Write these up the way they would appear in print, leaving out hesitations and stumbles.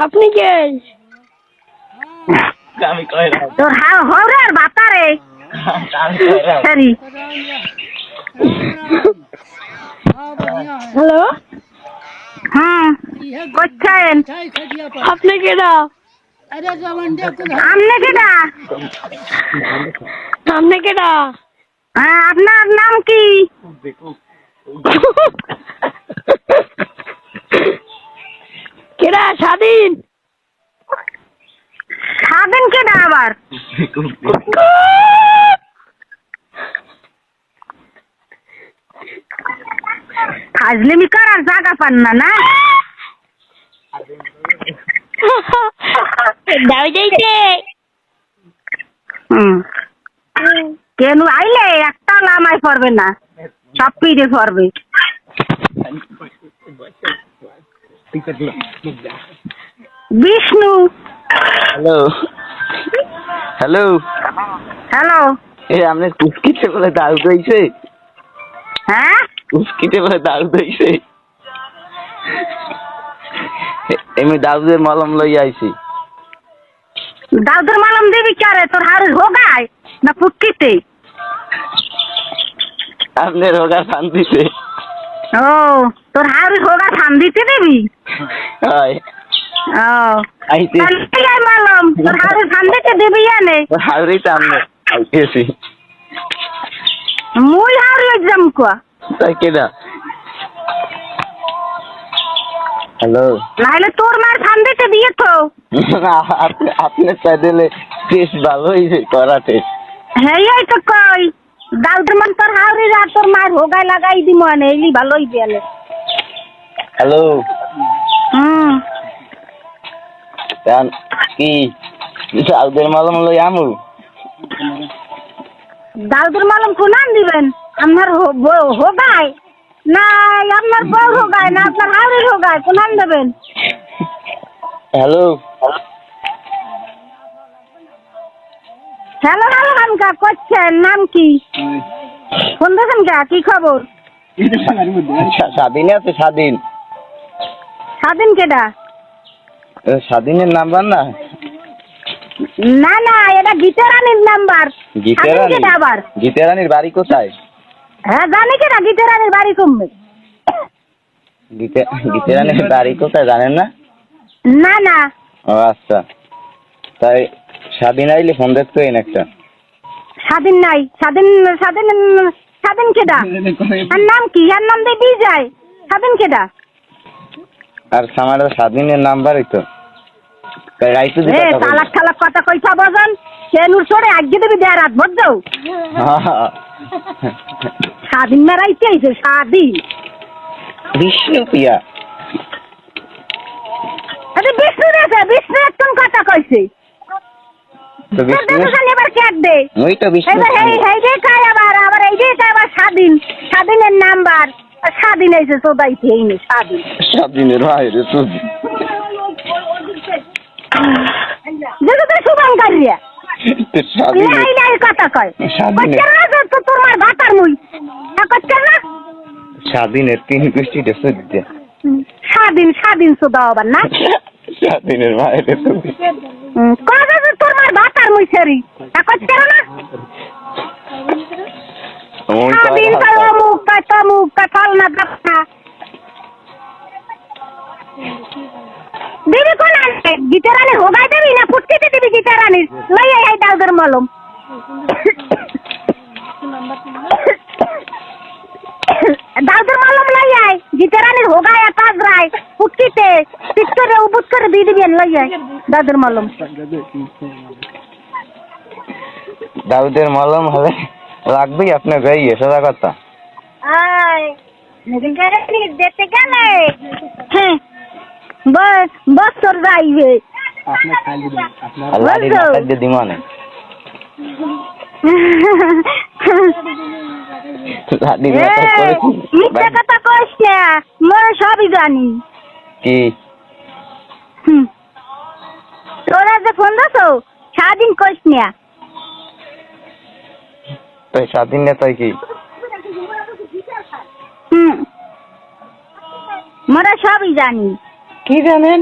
আপনি কে? আমি কইরা তোর হরে আর বাতারে আমি কইরা সরি হ্যালো, করছেন আপনি কেডা? আমনে কেডা? আপনি কেডা? আপনার নাম কি? কেডা? স্বাধীন? স্বাধীন কেডা আবার? ফাজলিমি করার জায়গা পান না না? দাও যাইতে। কেন আইলে একটা লামাই পড়বে না, সব পিড়ে পড়বে। বিষ্ণু। Hello hello hello. এই আপনি কুস্কিতে বলে দাউ দইছে? হ্যাঁ কুস্কিতে বলে দাউ দইছে? এমনি দাউদের মলম লই আইছি। দাউদের মালম দিবি কারে? তোর হাড় হোগায় না ফুটকিতে? আপনি রোগা ফান দিছে। ও তোর হাড় হোগা থান দিতে দিবি? হয় ও আইতে তাহলে মালম তোর হাড় থান দিতে দিবি আনে? হাউরি সামনে আইতেছি। মুই হাড় এক্সাম কোয়া তাই কেডা? হ্যালো নাহলে তোর মার থান দিতে দিয়ে তো। আপনি চাইলে টেস্ট ভালো হয়েছে করাতে। হ্যাঁ এই তো কই দাউদের মান তোর হাড়ি আর তোর মার হোগায় লাগাই দি মনে এলি ভালোই দিয়ালে। হ্যালো হুম কি দাউদের মলম লই আমু? দাউদের মালম কোনান দিবেন? আপনার হোগায় না আপনার বউ হোগায় না আপনার হাড়ির হোগায় কোনান দেবেন? হ্যালো হ্যালো হ্যালো খানকা করছেন, নাম কি? ফোন দেখেন কা, কি খবর? স্বাধীন আছে স্বাধীন। স্বাধীন কেডা? স্বাধীনের নাম্বার না? না না এটা গীতারানীর নাম্বার। স্বাধীন কেডা আবার? গীতারানীর বাড়ি কোথায়? হ্যাঁ জানি কেডা গীতারানীর বাড়ি কমবে? গীতারানীর বাড়ি কোথায় জানেন না? না না ও আচ্ছা, তাই স্বাধীন আইলে ফোন দেখতে একটা। স্বাধীন নাই। স্বাধীন স্বাধীন স্বাধীন কেডা? আর নাম কি? আর নাম দিয়ে দিয়ে যায়। স্বাধীন কেডা? আর আমার স্বাধীনের নাম্বারই তো রাইতে এ তালাক ঠালাক কথা কইছা বজন সে নুর সরে আগে দেবি দেয় রাত ভর যাও। স্বাধীন না রাইতে আইছে স্বাধীন বিষ্ণু প্রিয়া। আরে বিষ্ণু রেছে বিষ্ণু একদম কথা কইছে। তো বিষ্ণু এবার ক্যাট দে। ওই তো বিষ্ণু। এবার এই যে কাই আবার এই যে কাই আবার স্বাধীন স্বাধীনের নাম্বার স্বাধীন আইছে চোদাইতে এই নে স্বাধীন স্বাধীনের ভাই রে তুই। যেটা তুই শুভঙ্করিয়া স্বাধীন লাই লাই কথা কয়। স্বাধীনের তো তোমার ভাতার মুই করছে না। স্বাধীনের 3 কুষ্টিটা সত্যি। স্বাধীন স্বাধীন চোদা আবার না। স্বাধীনের ভাই রে তুই। কথা তো তোমার ভাতার মুই সেরি করছে না। স্বাধীন মুখ কথা মুখ কথা না কথা দিবি কোন আনতে? গীতারানী হোগাই দেবি না ফুটকিতে দিবি? গীতারানীর লই আই দাউদের মলম। দাউদের মলম লই আই গীতারানীর হোগায় কাজ রায় ফুটকিতে পিস্তরে উবুত করে দিয়ে দিবি লই আই দাউদের মলম। দাউদের মলম হবে লাগবেই আপনার গাইয়ে সোজা কথা। আয় গীতারানী দেখতে গেলে হ্যাঁ বছর যাইবে। দিমানে মিথ্যা কথা কইস না, মোর সবই জানি। কি তোরা যে ফোন দাসো স্বাধীন কইস না। তাই স্বাধীন নেতাই কি? মোরা সবই জানি। কি জানেন?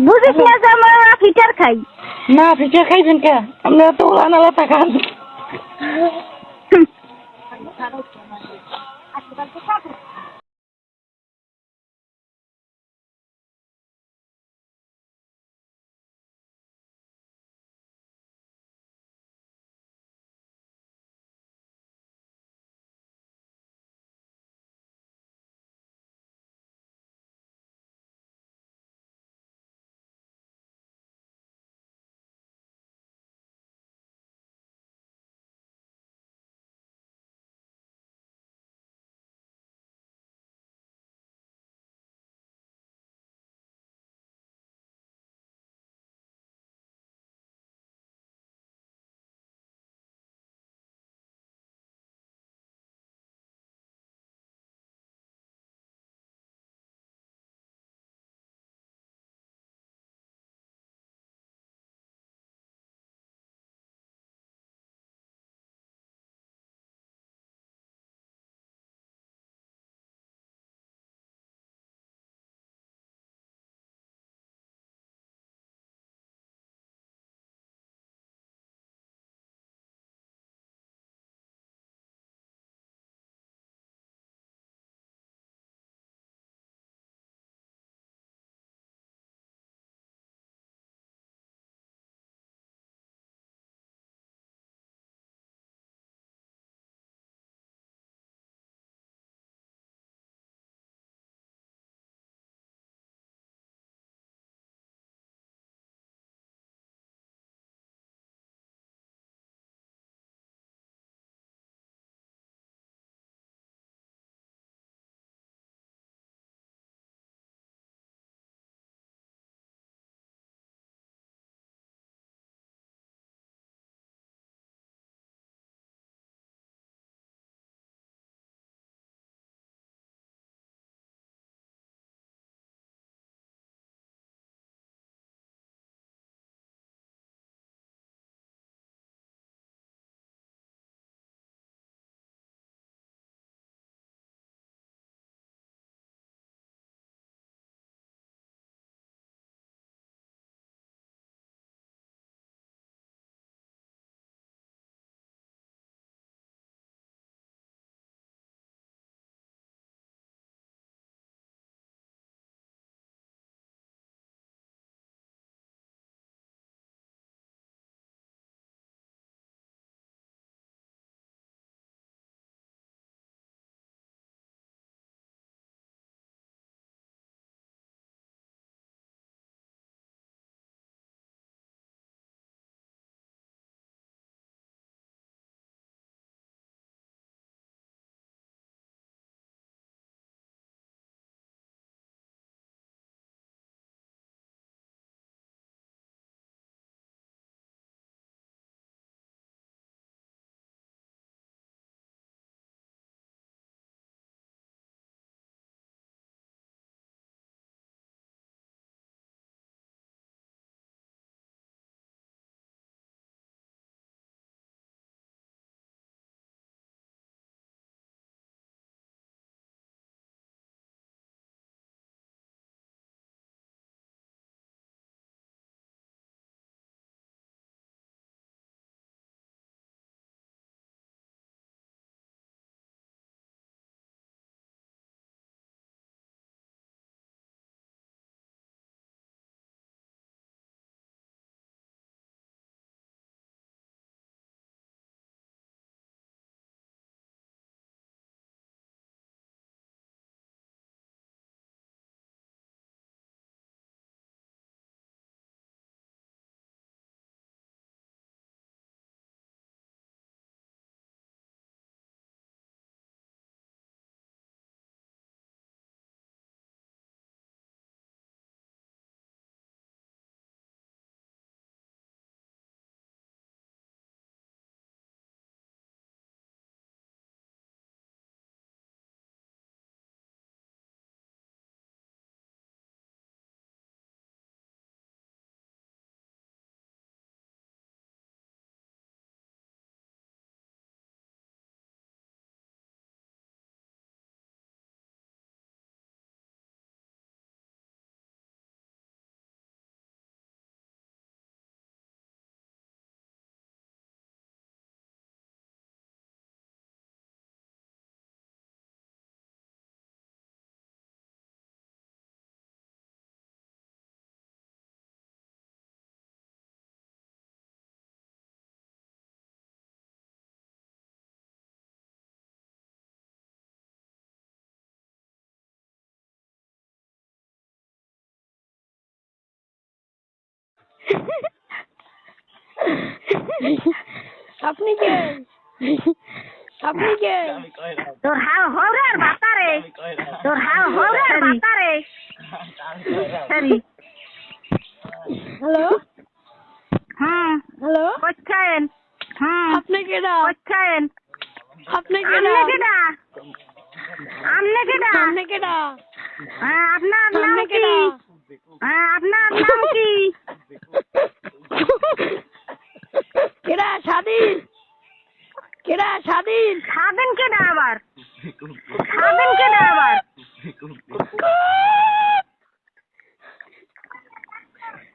বুঝিস না যে আমরা ফিটার খাই? না ফিচার খাইবেন কে? আপনারা তো ওলা নালা খান। আপনি কে? আপনি কে? তোর হরে আর বাতারে, তোর হরে আর বাতারে। সরি। হ্যালো হ্যালো, কোথায়? আপনি কেডা? কোথায়? আপনি কেডা? আমনে কেডা? আমনে কেডা? আপনি কেডা? আপনার নাম আপনি কি? কেডা? আপনার নাম কি? কেডা? স্বাধীন? কেডা? স্বাধীন? খাবেন কেডা আবার? খাবেন কেডা আবার?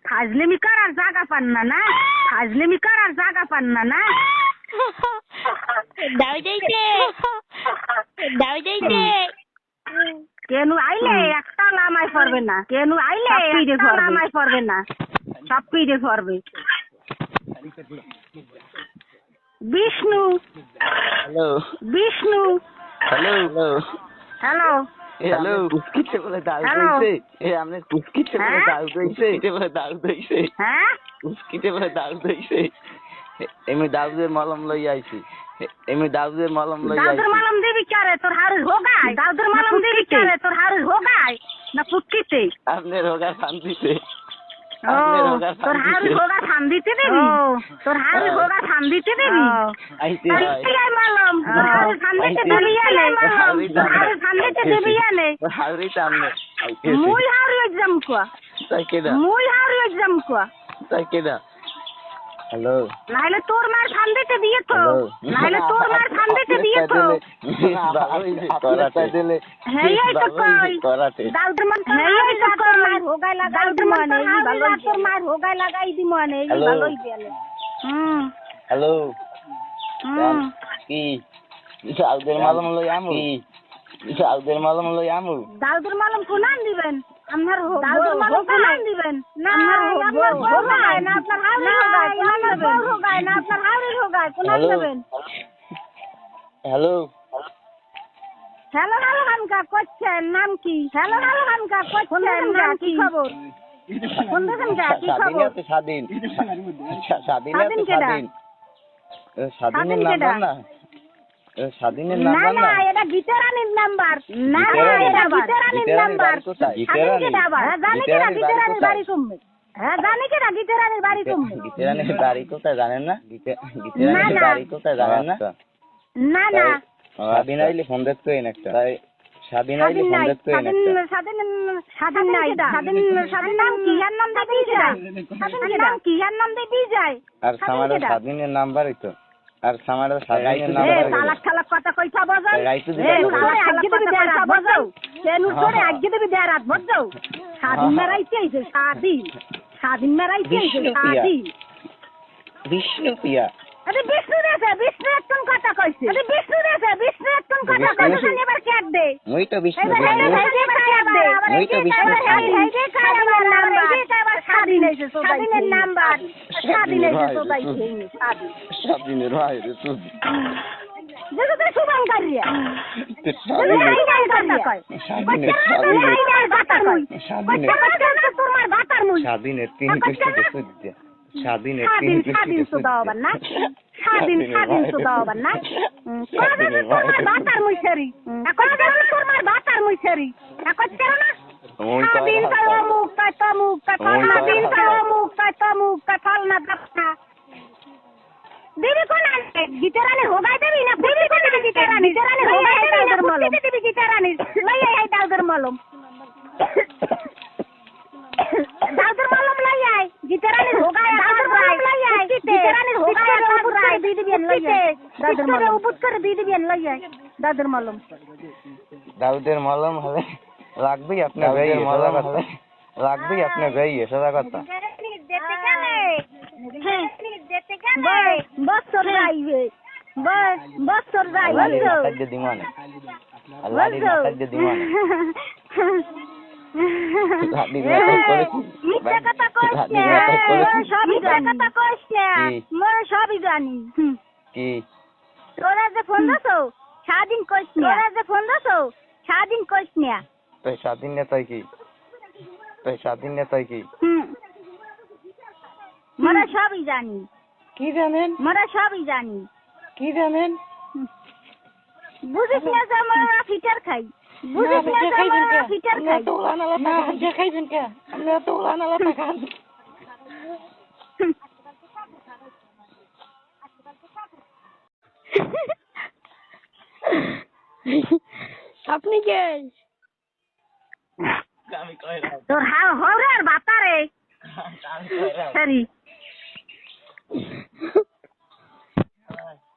ফাজলেমি করার জায়গা পান না না, ফাজলেমি করার জায়গা পান না না। দাও যাইতে, দাও যাইতে। কেন আইলে একটা লামায় পড়বে না, কেন আইলে একটা লামায় পড়বে না, সব পিড়ে পড়বে। Vishnu, hello Vishnu, hello hello, hello পুষ্কিতে বলে দাউ Hello. দইছে আপনি পুষ্কিতে বলে হ্যাঁ? দাউ দইছে বলে দাউ দইছে হ্যাঁ? পুষ্কিতে বলে দাউ দইছে এমনি দাউদের মলম লই আইছি এমনি দাউদের মলম লই দাউদের আইছি মালম দিবি কারে তোর হাড়ের হোগায়? দাউদের মালম দিবি কারে তোর হাড়ের হোগায় না ফুটকিতে? আপনি রোগা শান্তিতে ও, তোর হাড়ের হোগা থান দিতে দিবি? তোর হাড়ের হোগা থান দিতে দিবি? আইতে আইতে মালম, তোর হাড়ের থান দিতে দিবি আলে মালম, তোর হাড়ের থান দিতে দিবি আলে। হাউরি সামনে মুই হাড়ি এক্সাম কোয়া, তাই কেডা মুই হাড়ি এক্সাম কোয়া। তাই কেডা হ্যালো নাইলে তোর মার থান দিতে দিয়ে তো, নাইলে তোর মার থান দিতে দিয়ে তো। করাতে দিলে হ্যাঁ এই তো কই করাতে দাউদের মান হ্যাঁ এই তো কই মার হোগায় লাগাই দি মনে এই ভালো তোর মার হোগায় লাগাই দি মনে এই Hello. ভালোই গেলে। হ্যালো হুম কি দাউদের মালম লই আমু কি দাউদের মালম লই আমু দাউদের মালম কোনান দিবেন? আপনার দাউদের মালম কোনান দিবেন? না আপনার হোগায় না আপনার হাউরি হোগায় কোনান দিবেন? হোগায় না আপনার হাউরি হোগায় কোনান Hello. দিবেন? হ্যালো হ্যালো হ্যালো খানকা করছেন নাম কি? হ্যালো হ্যালো খানকা করছেন নাম কি? খবর কোন দেশেন কা কি স্বাধীন খবর? আছে স্বাধীন স্বাধীন আছে স্বাধীন কেডা? স্বাধীনের স্বাধীন কেডা? নাম্বার না স্বাধীনের না নাম্বার না না এটা গীতারানীর নাম্বার না গীতারানী? এটা গীতারানীর গীতারানীর নাম্বার বাড়ি কোথায়? স্বাধীন কেডা আবার? হ্যাঁ, জানি কেডা গীতারানীর বাড়ি গীতারানীর কোথায়? বাড়ি কমবে? হ্যাঁ জানি কেডা গীতারানীর বাড়ি কমবে? গীতারানীর বাড়ি কোথায় জানেন না না, গীতারানীর না। বাড়ি কোথায় জানেন না না না স্বাধীন আইলে ফোন দেখতে একটা তাই স্বাধীন আইলে স্বাধীন ফোন নাই দেখতে স্বাধীন একটা স্বাধীন স্বাধীন নাই স্বাধীন স্বাধীন নাম কি আর নাম দিয়ে যায় স্বাধীন নাম কি আর নাম দিয়ে যায় আর স্বাধীন সামারা কেডা? স্বাধীনের নাম্বারই তো আর সামারা স্বাধীনের এ নাম্বার তালাক তালাক কথা কইছা বজাও রাইতু এ তালাক আজকে দেবি দেরাত বজাও কেন করে আজকে দেবি দেরাত বজাও স্বাধীন মেরাইতে আইছে স্বাধীন স্বাধীন মেরাইতে আইছে স্বাধীন বিষ্ণু প্রিয়া আরে বিষ্ণু রেছে বিষ্ণু একটন কথা কইছে আরে বিষ্ণু রেছে বিষ্ণু একটন কথা কইছে এবার ক্যাট দে মুই তো বিষ্ণু এবার এই ক্যাট দে মুই তো বিষ্ণু স্বাধীনের নাম্বার এবার স্বাধীন হইছে স্বাধীনের নাম্বার স্বাধীন হইছে সোদাইছে স্বাধীন স্বাধীনের ভাই রে তুই দেখো তো সুবান করিয়া স্বাধীনের তিন কিস্তি দিতে স্বাধীনের তিন কিস্তি দিদি কোন আনবে গীতারানী হোগাই দেবি না দিদি কোন দিবি গীতারানী গীতারানী হোগাই দেবি না মলম দিবি গীতারানী লই আই দাউদের মলম দাউদের মলম লই আই গীতারানী হোগাই দাউদের মলম লই আই গীতারানী হোগাই উপর করে দি দিবেন লই আই দাউদের মলম উপর করে দি দিবেন লই আই দাউদের মলম দাউদের মলম হলে লাগবেই আপনার গায়ে মলম হলে লাগবেই আপনার গায়ে সাদা কথা দেখতে গেলে বছর যাইবে বছর যাইবে দিমানে লাড়ি মাথায় দিমানে মিথ্যা কথা কইস না সবই জানি কথা কইস না মই সবই জানি কি তোরা যে ফোন দাও স্বাধীন কইস না তোরা যে ফোন দাও স্বাধীন কইস না তুই স্বাধীন নেতাই কি তুই স্বাধীন নেতাই কি আমরা সবই জানি, কি জানেন? আমরা সবই জানি। কি জানেন? বুঝিস না যে আমরা ফিটার খাই, বুঝিস না যে আমরা ফিটার আমরা খাই। তো উলানালা টাকা হাঁটিয়ে খাইবেন কে? আমরা তো উলানালা টাকা আপনি কে? তোর হরে আর বাতারে সরি।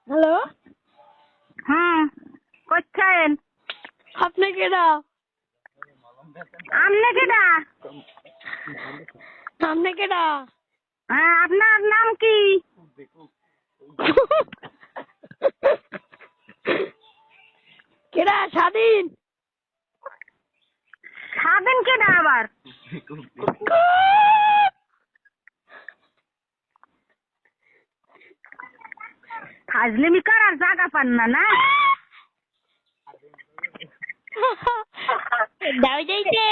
হ্যালো, করছেন আপনি কেডা? আমনে কেডা? আপনি কেডা? আপনার নাম কি? কেডা? স্বাধীন? খাবেন কেডা আবার? ফাজলিমি করার জায়গা পান না না? দাও যাইছে।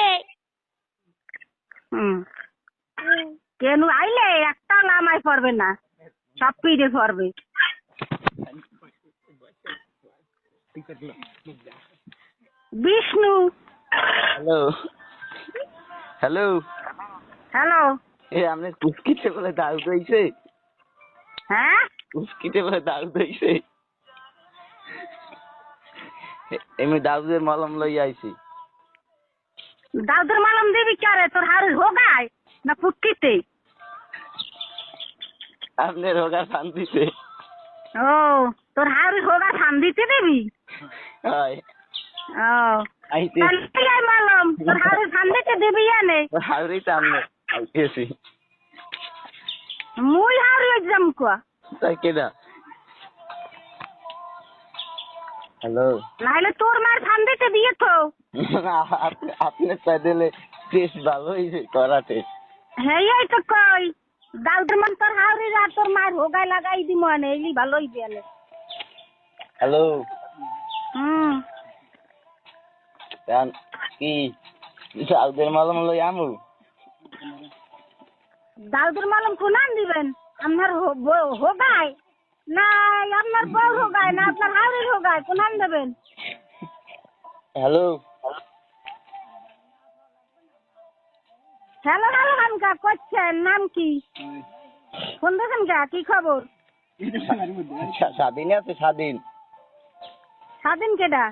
কেন আইলে একটা লামাই পড়বে না, সব পিঠে পড়বে। বিষ্ণু। Hello hello, hello. আপনি কুস্কিতে বলে দারু দইছে? হ্যাঁ, কুস্কিতে বলে দারু দইছে? এমনি দারুদের মলম লই আইছি। দাউদের মালম দিবি কারে? তোর হাড়ি হোগায় না ফুটকিতে? আপনার হোগা শান্তিতে। ও, তোর হাড়ি হোগা ঠান দিতে দিবি? হয় ও, আইতে তাহলে মালম তোর হাড়ি ঠান দিতে দিবি আনে? হাউরি সামনে আইতেছি। মুই হাড়ি এক্সাম কুয়া তাই কেডা? হ্যালো, নাহলে তোর মার ঠান দিতে দিয়ে তো। আপনি দিলে টেস্ট ভালো হয়েছে করা টেস্ট। হ্যাঁ, এই তো কই দাউদের মান তোর হাড়ি আর তোর মার হোগায় লাগাই দি মনে এলি ভালোই গেলে। হ্যালো, হুম, কি দাউদের মলম লই আমু? দাউদের মালম কোনান দিবেন? আপনার হোগায় না আপনার বউ হোগায় না আপনার হাড়ির হোগায়? কোনান দেবেন? হ্যালো, হ্যালো হ্যালো খানকা করছেন, নাম কি? ফোন দেখেন কা, কি খবর? স্বাধীন আছে স্বাধীন। স্বাধীন কেডা?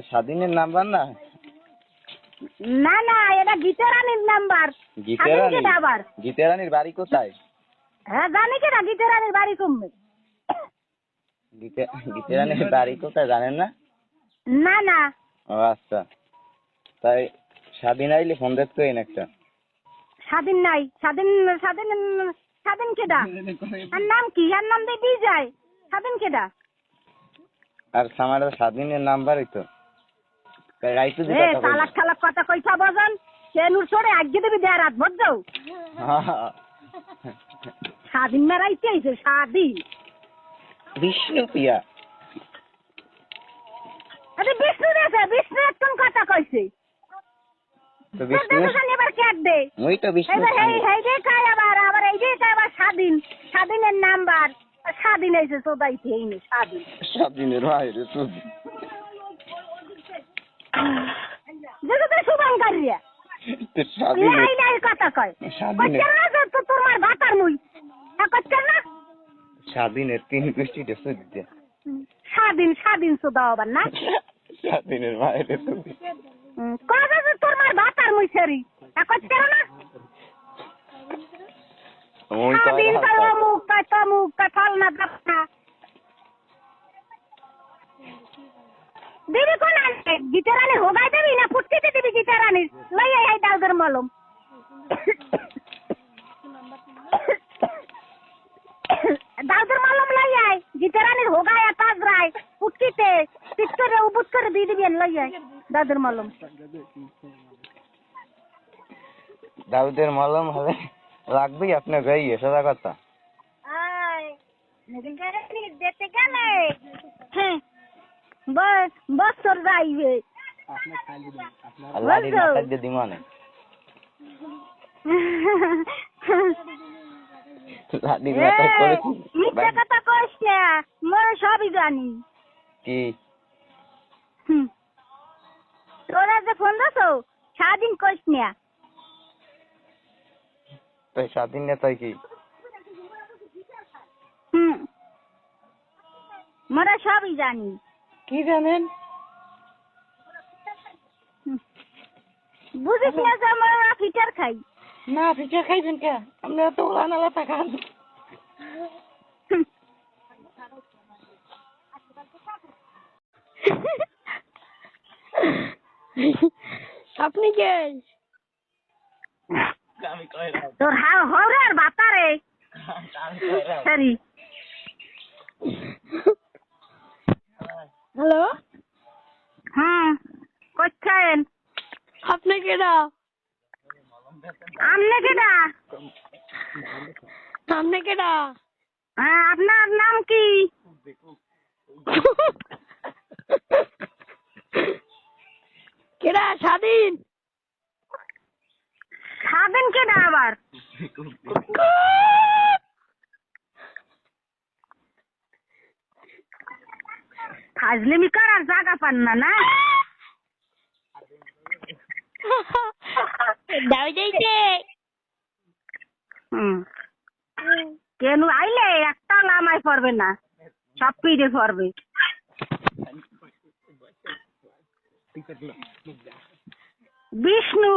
স্বাধীনের নাম্বার না? না না, এটা গীতারানীর নাম্বার। স্বাধীন কেডা আবার? গীতারানীর বাড়ি কোথায়? হ্যাঁ জানি কেডা গীতারানীর বাড়ি কমবে? গীতারানীর বাড়ি কোথায় জানেন না? না না, ও আচ্ছা, তাই স্বাধীন আইলে ফোন দেখতে একটা। স্বাধীন নাই। স্বাধীন স্বাধীন স্বাধীন কেডা? আর নাম কি? আর নাম দিয়ে দিয়ে যায়। স্বাধীন কেডা? আর আমার স্বাধীনের নাম্বারই তো। তাই রাইতে এ তালাক থালাক কথা কইছা বজন সে নুর ছড়ে আগে দেবি দেয় রাত ভর যাও। স্বাধীন মেরাইতে আইছে স্বাধীন। বিষ্ণু প্রিয়া। আরে বিষ্ণু রেছে, বিষ্ণু একদম কথা কইছে। তো বিষ্ণু এবার ক্যাট দে। ওই তো বিষ্ণু। এবার এই যে কাই আবার এই যে কাই আবার স্বাধীন, স্বাধীনের নাম্বার। স্বাধীন আইছে চোদাইতে এইনে স্বাধীন। স্বাধীনের বাইরে তো যেটা তো শুভঙ্করিয়া স্বাধীন এই নাই কথা কয়। স্বাধীনের কচ্চা না তো তোমার ভাতার মুই কচ্চা না। স্বাধীনের 3 গোষ্ঠীটা সুদ্দে স্বাধীন স্বাধীন চোদা আবার না। স্বাধীনের বাইরে তো কথা তো তোমার ভাতার মুই সেরি কচ্চা না। ওই স্বাধীন করো মুখ কত মুখ কঠাল না দপনা দিবি কোন আনতে? গীতারানী হোগাই দেবি না ফুটকিতে দিবি? গীতারানী লই আই দাউদের মলম। দাউদের মলম লই আই, গীতারানীর হোগায় আর পাগরায় ফুটকিতে পিট করে উবুত করে দিয়ে দিবেন। লই আই দাউদের মলম। দাউদের মলম হলে লাগবেই আপনার গাইয়ে সাদা কথা। দেখতে গেলে বছর যাইবে। লাড়ি মাথা দিয়ে দিমানে লাঠি মাথায় করে মিথ্যা কথা কইস না, মোরা সবই জানি। কি হুম। তোরা যে ফোন দাসো সারাদিন কইস না। তাই স্বাধীন নেতাই কি হুম, মোরা সবই জানি। কি জানেন? বুঝিস না যে আমরা ফিটার খাই। না পিঠা খাইবেন কে? আপনারা তো উলান আলা তাকান। হুম। আপনি কে? তোর হরে আর বাতারে সরি। হ্যালো, হুম, করছেন আপনি কেডা? আমনে কেডা? আপনি কেডা? হ্যাঁ, আপনার নাম কি? কেডা? স্বাধীন? খাবেন কেডা আবার? ফাজলিমি করার জায়গা পান না না? দাও যাইছে। হুম, কেন আইলে একটা লামায় পড়বে না, সব পিঠে পড়বে। বিষ্ণু।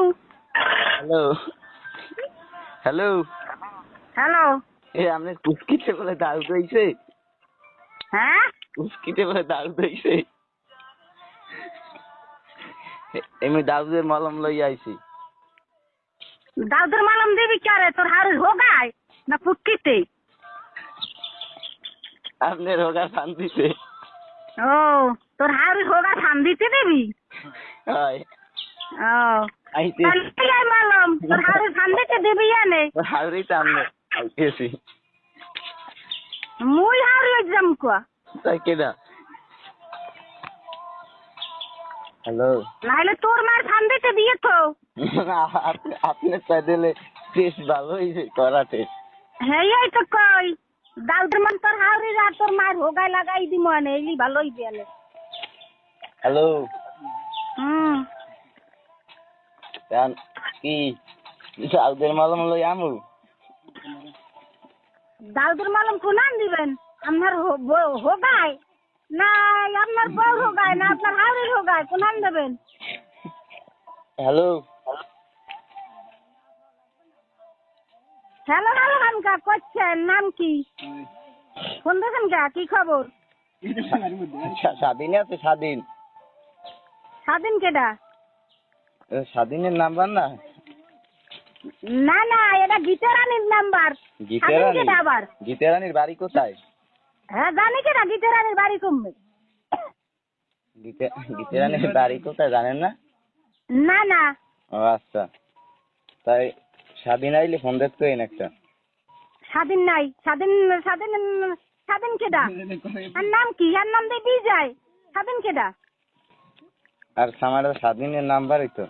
Hello hello hello. আপনি কুস্কিতে বলে দারু দইছে হ্যাঁ, কুস্কিতে বলে দারু দইছে এমনি দারুদের মলম লই আইছি দাউদের মালম দিবি কারে? তোর হাড়ি হোগায় না ফুটকিতে? আপনি রোগা শান্তিতে ও, তোর হাড়ি হোগা ঠান দিতে দিবি? হয় ও, আইতে তাহলে এই মালম তোর হাড়ি ঠান দিতে দিবি আনে? হাউরি সামনে আইতেছি মুই হাড়ি এক্সাম কুয়া তাই কেডা হ্যালো নাহলে তোর মার ঠান দিতে দিয়ে তো। আপনি প্যাডেলে টেস্ট ভালো হয়েছে করা টেস্ট হ্যাঁ, এই তো কই দাউদের মান তোর হাড়ি আর তোর মার হোগায় লাগাই দিমু আনে, এলি ভালোই গেলে। হ্যালো হুম, কি দাউদের মলম লই আমু দাউদের মালম কোনান দিবেন? আপনার হোগায় না আপনার বউ হোগায় না আপনার হাড়ির হোগায়, কোনান দেবেন? হ্যালো হ্যালো হ্যালো খানকা করছেন, নাম কি? ফোন দেখেন কা, কি খবর? স্বাধীন আছে স্বাধীন স্বাধীন কেডা? স্বাধীনের নাম্বার না না না, এটা গীতারানীর নাম্বার। স্বাধীন কেডা আবার? গীতারানীর বাড়ি কোথায় হ্যাঁ, জানি কেডা গীতারানীর বাড়ি কমবে? গীতারানীর বাড়ি কোথায় জানেন না না না, ও আচ্ছা তাই স্বাধীন আইলে ফোন দেখতে একটা স্বাধীন নাই। স্বাধীন স্বাধীন স্বাধীন কেডা? আর নাম কি? আর নাম দিয়ে যায়। স্বাধীন কেডা? আর আমার স্বাধীনের নাম্বারই তো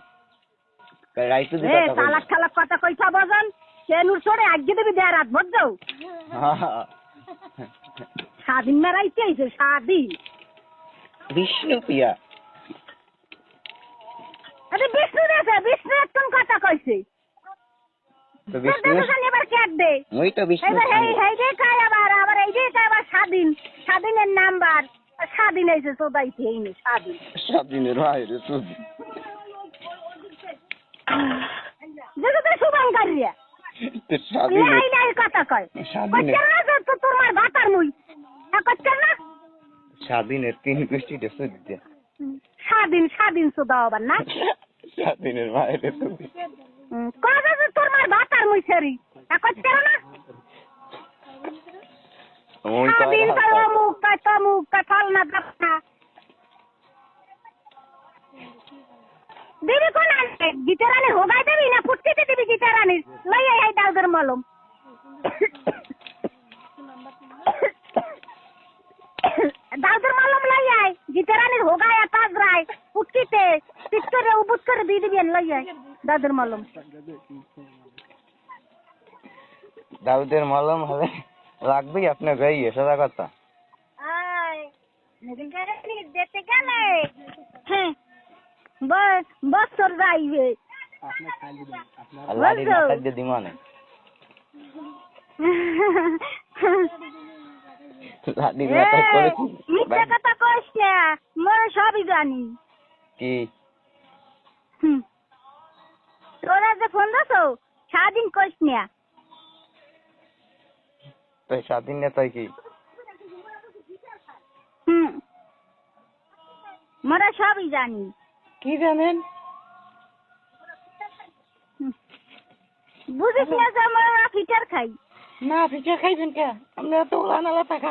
তাই রাইতে এ তালাক থালাক কথা কইছা বজন, সে নুর ছড়ে আগে দেবি দেয় রাত ভর যাও। স্বাধীন মেরাইতে আইছে স্বাধীন। বিষ্ণু প্রিয়া আরে বিষ্ণু রেছে, বিষ্ণু একদম কথা কইছে। তো বিষ্ণু এবার ক্যাট দে। ওই তো বিষ্ণু এবার এই যে কাই আবার এই যে কাই আবার স্বাধীন, স্বাধীনের নাম্বার স্বাধীন হয়েছে চোদাইতে এইনি স্বাধীন। স্বাধীনের বাইরে তুই যেটা শুভঙ্করিয়া স্বাধীন লাই লাই কথা কয়। স্বাধীনের কচ্চা না তো তোমার ভাতার মুই কচ্চা না। স্বাধীনের 3 গোষ্ঠীটা সুদ্দে স্বাধীন স্বাধীন চোদা আবার না। স্বাধীনের বাইরে তুই কথা তো তোমার ভাতার মুই সেরি কচ্চা না। ওই স্বাধীন করো মুখ ফল না দাপনা দিবি কোন আনতে? গীতারানী হোগাই দেবি না ফুটকিতে দিবি? গীতারানী লই আই দাউদের মলম। দাউদের মলম লই আই, গীতারানীর হোগায় আর পাগরায় ফুটকিতে পিট করে উবুত করে দিয়ে দিবেন। লই আই দাউদের মলম। দাউদের মলম হলে লাগবেই আপনার গাইয়ে, সোজা কথা। যেতে গেলে বছর যাইবে আর লাড়ির মাথা দিয়ে দিমানে লাড়ির মাথা করে মিথ্যা কথা কইস না, মোরা সবই জানি। কি তোরা যে ফোন দাসো সারাদিন কইস না। তাই স্বাধীন নেতাই কি মোরা সবই জানি। কি জানেন? বুঝিস না যে আমরা ফিটার খাই। না পিঠা খাইবেন কে? আপনারা তো ওলা নালা টাকা